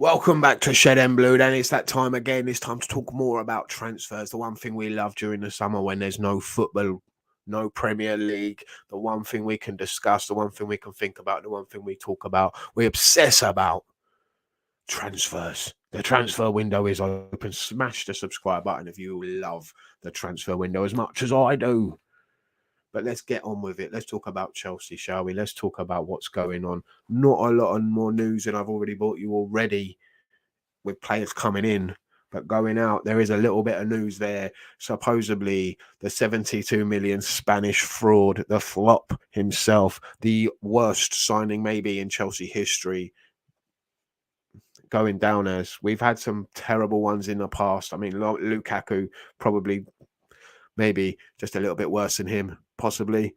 Welcome back to Shed and Blue. Then it's that time again. It's time to talk more about transfers. The one thing we love during the summer when there's no football, no Premier League, the one thing we can discuss, the one thing we can think about, the one thing we talk about, we obsess about transfers. The transfer window is open. Smash the subscribe button if you love the transfer window as much as I do. But let's get on with it. Let's talk about Chelsea, shall we? Let's talk about what's going on. Not a lot of more news than I've already brought you already with players coming in. But going out, there is a little bit of news there. Supposedly, the 72 million Spanish fraud, the flop himself, the worst signing maybe in Chelsea history, going down as we've had some terrible ones in the past. I mean, Lukaku probably maybe just a little bit worse than him, possibly.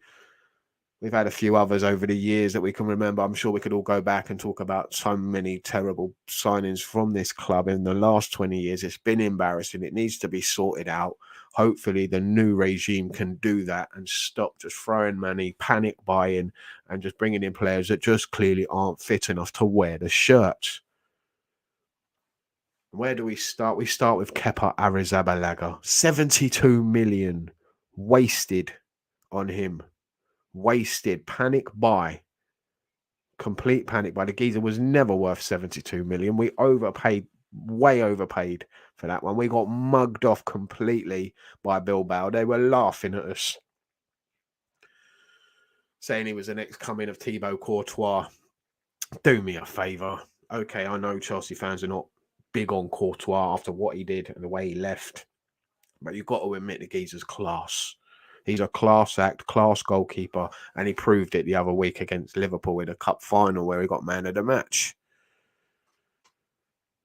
We've had a few others over the years that we can remember. I'm sure we could all go back and talk about so many terrible signings from this club in the last 20 years. It's been embarrassing. It needs to be sorted out. Hopefully the new regime can do that and stop just throwing money, panic buying, and just bringing in players that just clearly aren't fit enough to wear the shirts. Where do we start? We start with Kepa Arrizabalaga. 72 million wasted on him. Wasted. Panic buy. Complete panic buy. The geezer was never worth 72 million. We overpaid, way overpaid for that one. We got mugged off completely by Bilbao. They were laughing at us, saying he was the next coming of Thibaut Courtois. Do me a favour. Okay, I know Chelsea fans are not big on Courtois after what he did and the way he left, but you've got to admit the geezer's class. He's a class act, class goalkeeper, and he proved it the other week against Liverpool in a cup final where he got man of the match.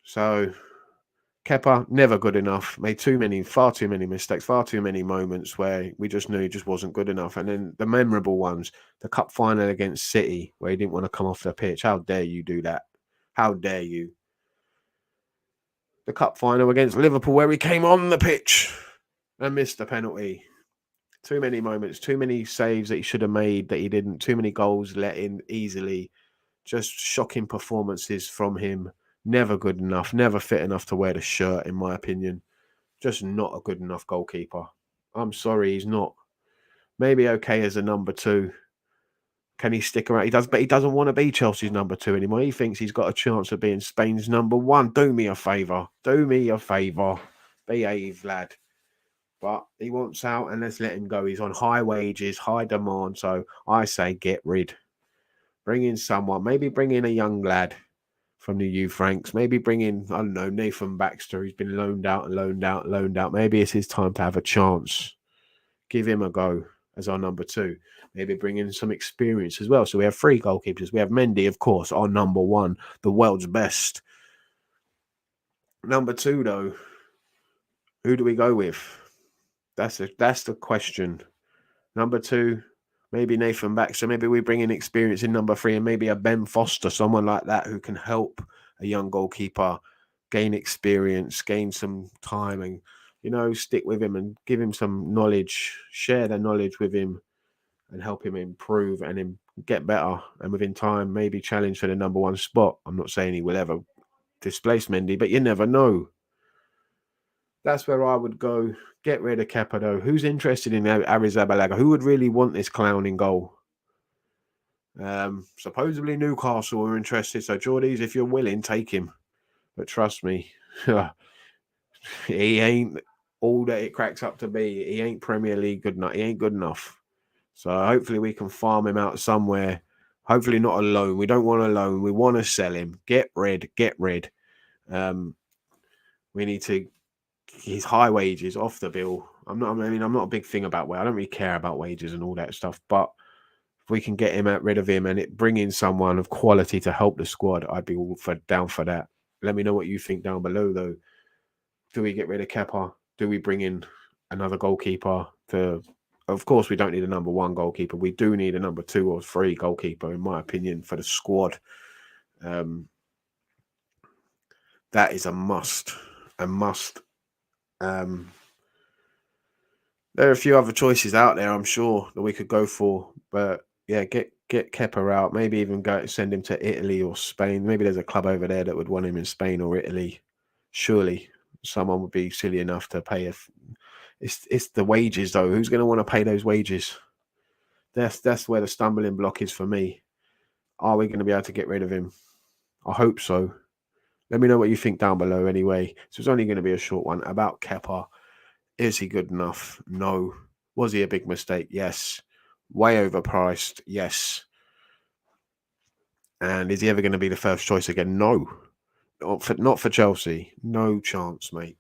So, Kepa, never good enough. Made far too many mistakes, far too many moments where we just knew he just wasn't good enough. And then the memorable ones, the cup final against City, where he didn't want to come off the pitch. How dare you do that? How dare you? The cup final against Liverpool, where he came on the pitch and missed the penalty. Too many moments, too many saves that he should have made that he didn't, too many goals let in easily. Just shocking performances from him. Never good enough, never fit enough to wear the shirt, in my opinion. Just not a good enough goalkeeper. I'm sorry, he's not. Maybe okay as a number two. Can he stick around? He does, but he doesn't want to be Chelsea's number two anymore. He thinks he's got a chance of being Spain's number one. Do me a favour. Do me a favour. Behave, lad. But he wants out and let's let him go. He's on high wages, high demand. So I say get rid. Bring in someone. Maybe bring in a young lad from the youth ranks. Maybe bring in, I don't know, Nathan Baxter. He's been loaned out. Maybe it's his time to have a chance. Give him a go as our number two. Maybe bring in some experience as well. So we have three goalkeepers. We have Mendy, of course, our number one, the world's best. Number two, though, who do we go with? That's the question. Number two, maybe Nathan Baxter. Maybe we bring in experience in number three and maybe a Ben Foster, someone like that who can help a young goalkeeper gain experience, gain some time and, stick with him and give him some knowledge, share the knowledge with him and help him improve and him get better. And within time, maybe challenge for the number one spot. I'm not saying he will ever displace Mendy, but you never know. That's where I would go. Get rid of Kepa, though. Who's interested in Arrizabalaga? Who would really want this clown in goal? Supposedly Newcastle are interested. So, Geordies, if you're willing, take him. But trust me, he ain't all that it cracks up to be. He ain't Premier League good enough. He ain't good enough. So, hopefully we can farm him out somewhere. Hopefully not a loan. We don't want a loan. We want to sell him. Get rid. We need to... his high wages off the bill. I'm not a big thing about I don't really care about wages and all that stuff. But if we can get rid of him and bring in someone of quality to help the squad, I'd be all down for that. Let me know what you think down below, though. Do we get rid of Kepa? Do we bring in another goalkeeper? Of course, we don't need a number one goalkeeper. We do need a number two or three goalkeeper, in my opinion, for the squad. That is a must. A must. There are a few other choices out there, I'm sure, that we could go for. But yeah, get Get Kepa out. Maybe even send him to Italy or Spain. Maybe there's a club over there that would want him in Spain or Italy. Surely someone would be silly enough to pay. It's the wages though. Who's going to want to pay those wages? That's where the stumbling block is for me. Are we going to be able to get rid of him? I hope so. Let me know what you think down below anyway. So it's only going to be a short one about Kepa. Is he good enough? No. Was he a big mistake? Yes. Way overpriced? Yes. And is he ever going to be the first choice again? No. Not for Chelsea. No chance, mate.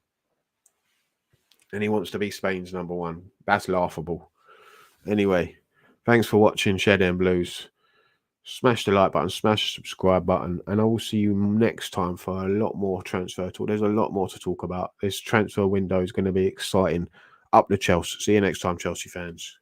And he wants to be Spain's number one. That's laughable. Anyway, thanks for watching Shed and Blues. Smash the like button, smash the subscribe button, and I will see you next time for a lot more transfer talk. There's a lot more to talk about. This transfer window is going to be exciting. Up the Chelsea. See you next time, Chelsea fans.